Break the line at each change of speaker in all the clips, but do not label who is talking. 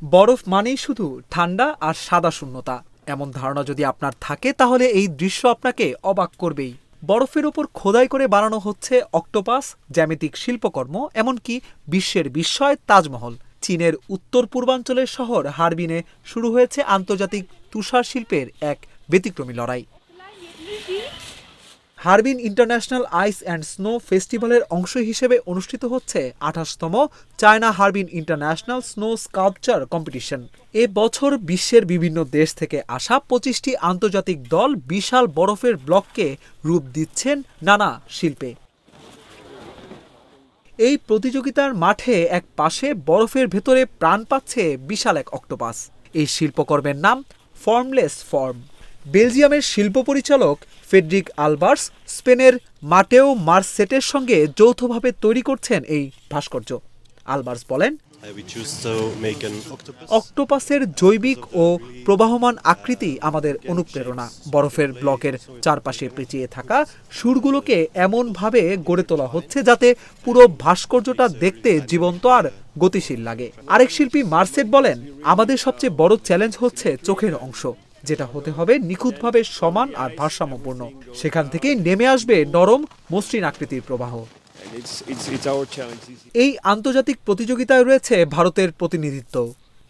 বরফ মানেই শুধু ঠান্ডা আর সাদা শূন্যতা, এমন ধারণা যদি আপনার থাকে তাহলে এই দৃশ্য আপনাকে অবাক করবেই। বরফের ওপর খোদাই করে বানানো হচ্ছে অক্টোপাস, জ্যামিতিক শিল্পকর্ম, এমনকি বিশ্বের বিস্ময় তাজমহল। চীনের উত্তর পূর্বাঞ্চলের শহর হারবিনে শুরু হয়েছে আন্তর্জাতিক তুষার শিল্পের এক ব্যতিক্রমী লড়াই। Harbin international ice and snow ফেস্টিভ্যালের অংশ হিসেবে অনুষ্ঠিত হচ্ছে ২৮তম China Harbin international snow sculpture competition. এ বছর বিশ্বের বিভিন্ন দেশ থেকে আসা ২৫টি আন্তর্জাতিক দল বিশাল বরফের ব্লককে রূপ দিচ্ছেন নানা শিল্পে। এই প্রতিযোগিতার মাঠে এক পাশে বরফের ভেতরে প্রাণ পাচ্ছে বিশাল এক অক্টোপাস। এই শিল্পকর্মের নাম ফর্মলেস ফর্ম। বেলজিয়ামের শিল্প পরিচালক ফেডরিক আলবার্স স্পেনের মাটেও মার্সেটের সঙ্গে যৌথভাবে তৈরি করছেন এই ভাস্কর্য। আলবার্স বলেন, অক্টোপাসের জৈবিক ও প্রবাহমান আকৃতি আমাদের অনুপ্রেরণা। বরফের ব্লকের চারপাশে পেঁচিয়ে থাকা সুরগুলোকে এমনভাবে গড়ে তোলা হচ্ছে যাতে পুরো ভাস্কর্যটা দেখতে জীবন্ত আর গতিশীল লাগে। আরেক শিল্পী মার্সেট বলেন, আমাদের সবচেয়ে বড় চ্যালেঞ্জ হচ্ছে চোখের অংশ, যেটা হতে হবে নিখুঁতভাবে সমান আর ভারসাম্যপূর্ণ। সেখান থেকেই নেমে আসবে নরম মসৃণ আকৃতির প্রবাহ। এই আন্তর্জাতিক প্রতিযোগিতায় রয়েছে ভারতের প্রতিনিধিত্ব।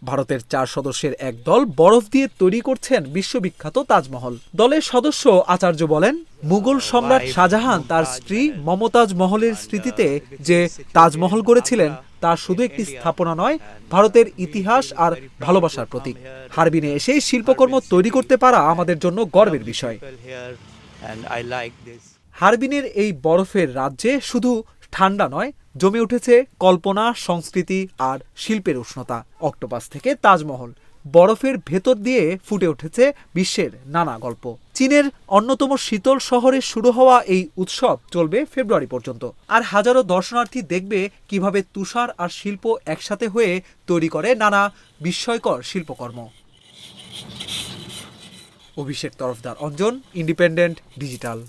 ভারতের ৪ সদস্যের এক দল বরফ দিয়ে তৈরি করছেন বিশ্ববিখ্যাত তাজমহল। দলের সদস্য আচার্য বলেন, মুঘল সম্রাট শাহজাহান তার স্ত্রী মমতাজ মহলের স্মৃতিতে যে তাজমহল গড়েছিলেন তা শুধু একটি স্থাপনা নয়, ভারতের ইতিহাস আর ভালোবাসার প্রতীক। হারবিনে এসে শিল্পকর্ম তৈরি করতে পারা আমাদের জন্য গর্বের বিষয়। হারবিনের এই বরফের রাজ্যে শুধু ঠান্ডা নয়, জমে উঠেছে কল্পনা, সংস্কৃতি আর শিল্পের উষ্ণতা। অক্টোপাস থেকে তাজমহল, বরফের ভেতর দিয়ে ফুটে উঠেছে বিশ্বের নানা গল্প। চীনের অন্যতম শীতল শহরে শুরু হওয়া এই উৎসব চলবে ফেব্রুয়ারি পর্যন্ত। আর হাজারো দর্শনার্থী দেখবে কিভাবে তুষার আর শিল্প একসাথে হয়ে তৈরি করে নানা বিস্ময়কর শিল্পকর্ম। অভিষেক তরফদার, অঞ্জন, ইন্ডিপেন্ডেন্ট ডিজিটাল।